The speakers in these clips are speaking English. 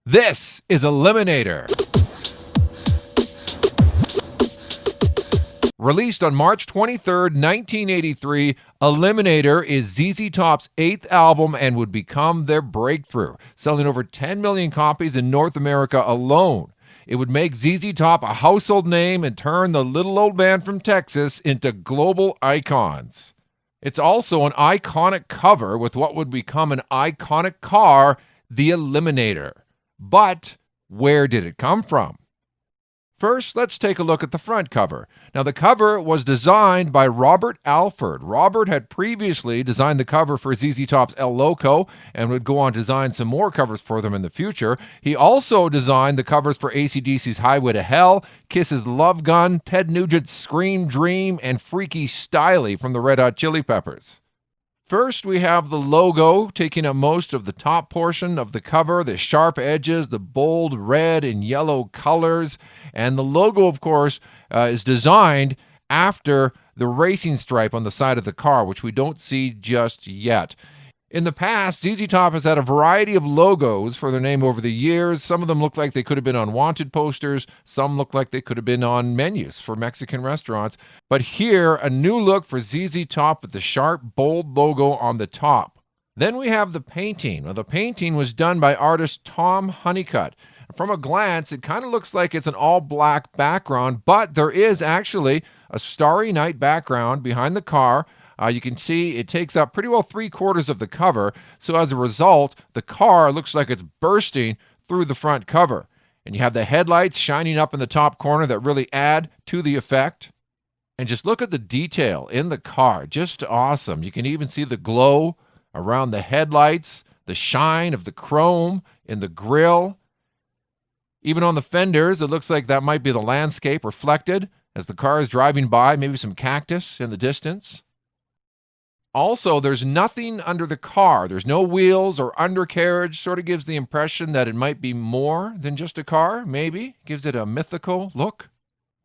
This is Eliminator. Released on March 23rd, 1983, Eliminator is ZZ Top's 8th album and would become their breakthrough, selling over 10 million copies in North America alone. It would make ZZ Top a household name and turn the little old band from Texas into global icons. It's also an iconic cover with what would become an iconic car, the Eliminator. But where did it come from? First, let's take a look at the front cover. Now, the cover was designed by Robert Alford. Robert had previously designed the cover for ZZ Top's El Loco and would go on to design some more covers for them in the future. He also designed the covers for AC/DC's Highway to Hell, Kiss's Love Gun, Ted Nugent's Scream Dream, and Freaky Styley from the Red Hot Chili Peppers. First, we have the logo taking up most of the top portion of the cover, the sharp edges, the bold red and yellow colors. And the logo, of course, is designed after the racing stripe on the side of the car, which we don't see just yet. In the past, ZZ Top has had a variety of logos for their name over the years. Some of them look like they could have been on wanted posters. Some look like they could have been on menus for Mexican restaurants. But here, a new look for ZZ Top with the sharp, bold logo on the top. Then we have the painting. Well, the painting was done by artist Tom Honeycutt. From a glance, it kind of looks like it's an all-black background, but there is actually a starry night background behind the car. You can see it takes up pretty well 3/4 of the cover. So as a result, the car looks like it's bursting through the front cover. And you have the headlights shining up in the top corner that really add to the effect. And just look at the detail in the car. Just awesome. You can even see the glow around the headlights, the shine of the chrome in the grille. Even on the fenders, it looks like that might be the landscape reflected as the car is driving by, maybe some cactus in the distance. Also, there's nothing under the car. There's no wheels or undercarriage. Sort of gives the impression that it might be more than just a car, maybe. Gives it a mythical look.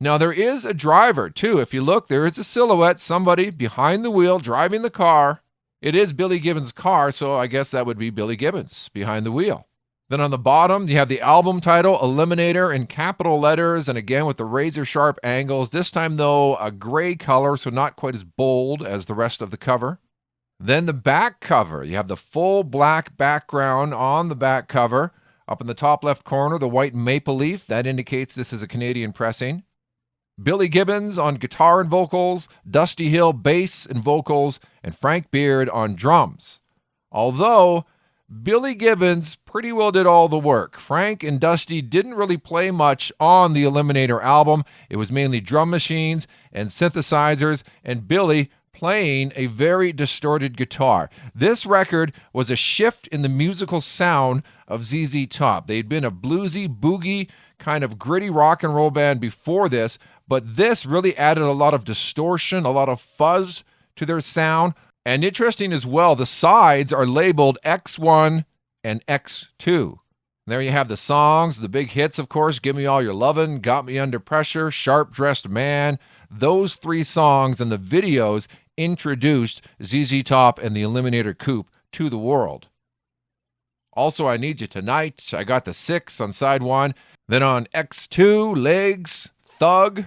Now, there is a driver, too. If you look, there is a silhouette, somebody behind the wheel driving the car. It is Billy Gibbons' car, so I guess that would be Billy Gibbons behind the wheel. Then on the bottom, you have the album title, Eliminator, in capital letters, and again with the razor-sharp angles. This time, though, a gray color, so not quite as bold as the rest of the cover. Then the back cover. You have the full black background on the back cover. Up in the top left corner, the white maple leaf. That indicates this is a Canadian pressing. Billy Gibbons on guitar and vocals, Dusty Hill bass and vocals, and Frank Beard on drums. Although Billy Gibbons pretty well did all the work. Frank and Dusty didn't really play much on the Eliminator album. It was mainly drum machines and synthesizers, and Billy playing a very distorted guitar. This record was a shift in the musical sound of ZZ Top. They'd been a bluesy, boogie, kind of gritty rock and roll band before this, but this really added a lot of distortion, a lot of fuzz to their sound. And interesting as well, the sides are labeled X1 and X2. There you have the songs, the big hits, of course, Give Me All Your Lovin', Got Me Under Pressure, Sharp Dressed Man. Those 3 songs and the videos introduced ZZ Top and the Eliminator Coupe to the world. Also, I Need You Tonight. I got the 6 on side 1. Then on X2, Legs, Thug,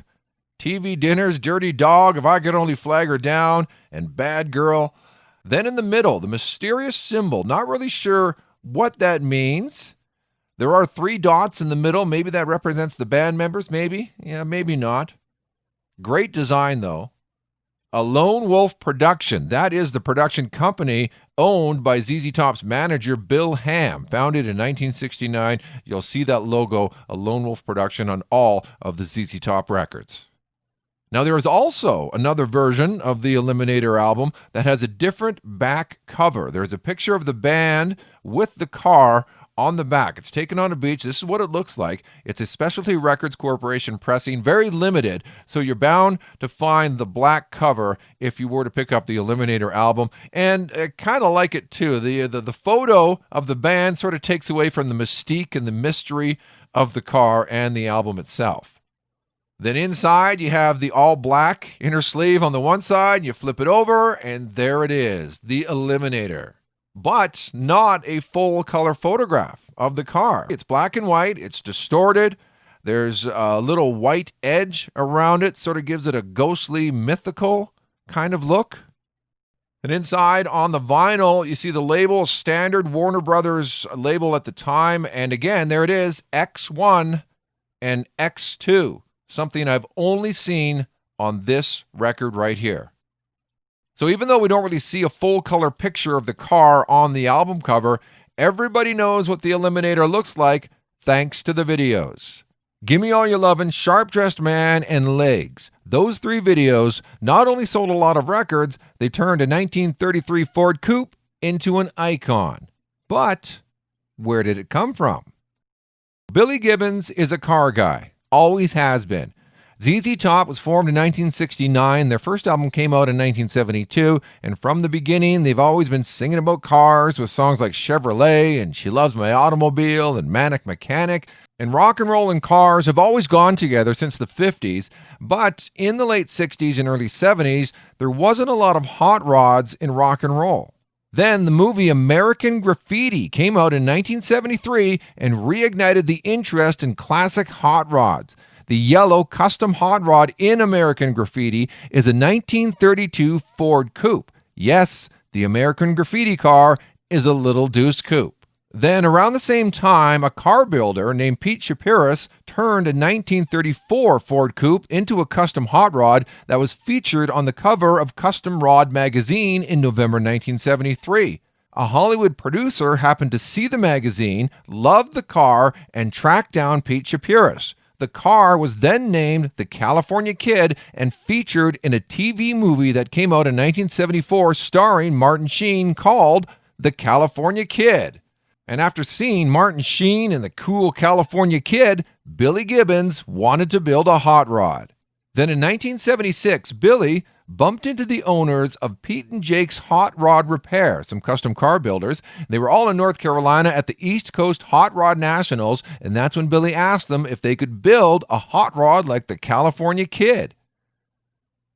TV Dinners, Dirty Dog, If I Could Only Flag Her Down, and Bad Girl. Then in the middle, the mysterious symbol. Not really sure what that means. There are 3 dots in the middle. Maybe that represents the band members, maybe. Yeah, maybe not. Great design, though. A Lone Wolf Production. That is the production company owned by ZZ Top's manager, Bill Ham. Founded in 1969. You'll see that logo, a Lone Wolf Production, on all of the ZZ Top records. Now, there is also another version of the Eliminator album that has a different back cover. There's a picture of the band with the car on the back. It's taken on a beach. This is what it looks like. It's a Specialty Records Corporation pressing, very limited, so you're bound to find the black cover if you were to pick up the Eliminator album. And I kind of like it, too. The photo of the band sort of takes away from the mystique and the mystery of the car and the album itself. Then inside, you have the all-black inner sleeve on the one side. You flip it over, and there it is, the Eliminator. But not a full-color photograph of the car. It's black and white. It's distorted. There's a little white edge around it, sort of gives it a ghostly, mythical kind of look. And inside on the vinyl, you see the label, standard Warner Brothers label at the time. And again, there it is, X1 and X2, something I've only seen on this record right here. So even though we don't really see a full color picture of the car on the album cover, everybody knows what the Eliminator looks like thanks to the videos. Gimme All Your Lovin', Sharp Dressed Man, and Legs. Those three videos not only sold a lot of records, they turned a 1933 Ford Coupe into an icon. But where did it come from? Billy Gibbons is a car guy, always has been. ZZ Top was formed in 1969. Their first album came out in 1972, and from the beginning, they've always been singing about cars with songs like Chevrolet and She Loves My Automobile and Manic Mechanic. And rock and roll and cars have always gone together since the 50s, but in the late 60s and early 70s, there wasn't a lot of hot rods in rock and roll. Then the movie American Graffiti came out in 1973 and reignited the interest in classic hot rods. The yellow custom hot rod in American Graffiti is a 1932 Ford Coupe. Yes, the American Graffiti car is a little deuce coupe. Then, around the same time, a car builder named Pete Shapiris turned a 1934 Ford Coupe into a custom hot rod that was featured on the cover of Custom Rod magazine in November 1973. A Hollywood producer happened to see the magazine, loved the car, and tracked down Pete Shapiris. The car was then named the California Kid and featured in a TV movie that came out in 1974 starring Martin Sheen called The California Kid. And after seeing Martin Sheen and the cool California Kid, Billy Gibbons wanted to build a hot rod. Then in 1976, Billy bumped into the owners of Pete and Jake's Hot Rod Repair, some custom car builders. They were all in North Carolina at the East Coast Hot Rod Nationals, and that's when Billy asked them if they could build a hot rod like the California Kid.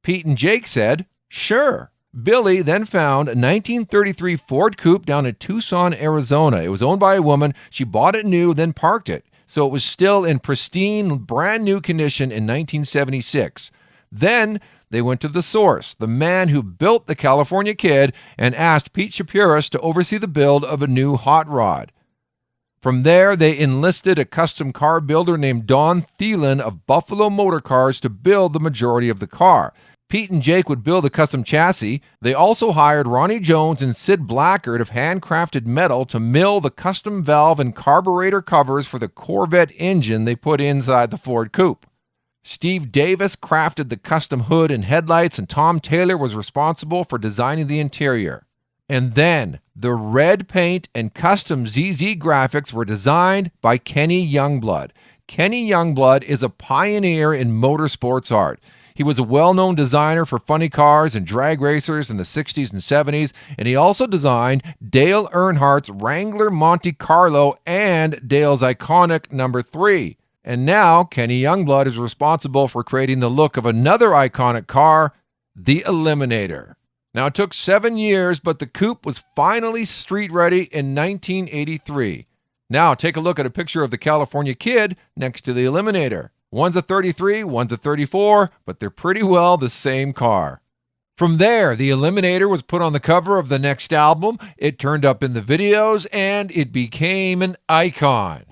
Pete and Jake said, sure. Billy then found a 1933 Ford Coupe down in Tucson, Arizona. It was owned by a woman. She bought it new, then parked it. So it was still in pristine, brand new condition in 1976. Then they went to the source, the man who built the California Kid, and asked Pete Shapiris to oversee the build of a new hot rod. From there, they enlisted a custom car builder named Don Thielen of Buffalo Motor Cars to build the majority of the car. Pete and Jake would build a custom chassis. They also hired Ronnie Jones and Sid Blackard of Handcrafted Metal to mill the custom valve and carburetor covers for the Corvette engine they put inside the Ford Coupe. Steve Davis crafted the custom hood and headlights, and Tom Taylor was responsible for designing the interior. And then, the red paint and custom ZZ graphics were designed by Kenny Youngblood. Kenny Youngblood is a pioneer in motorsports art. He was a well-known designer for funny cars and drag racers in the 60s and 70s, and he also designed Dale Earnhardt's Wrangler Monte Carlo and Dale's iconic number 3. And now, Kenny Youngblood is responsible for creating the look of another iconic car, the Eliminator. Now, it took 7 years, but the coupe was finally street-ready in 1983. Now, take a look at a picture of the California Kid next to the Eliminator. One's a 33, one's a 34, but they're pretty well the same car. From there, the Eliminator was put on the cover of the next album, it turned up in the videos, and it became an icon.